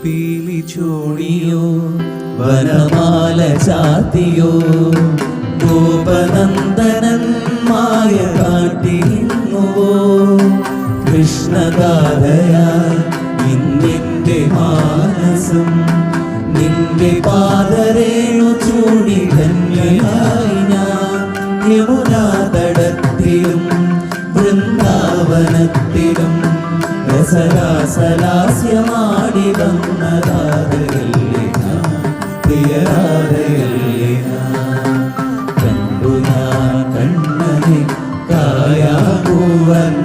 പീലി ചൂടിയോ വനമാല ചാത്തിയോ ഗോപനന്ദനൻ മായ കാട്ടിന്നുവോ കൃഷ്ണഗാഥയായി ഇന്നെന്റെ മാനസം നിന്റെ പാദരേണു ചൂടി ധന്യയായി ഞാൻ യമുനാ തടത്തിലും വൃന്ദാവനത്തിലും രസരാസലാസ്യമാടി വന്നതാതയല്ലേ പ്രിയരാധയല്ലേ കണ്ടു ഞാൻ കണ്ണനെ കായാകൂവൻ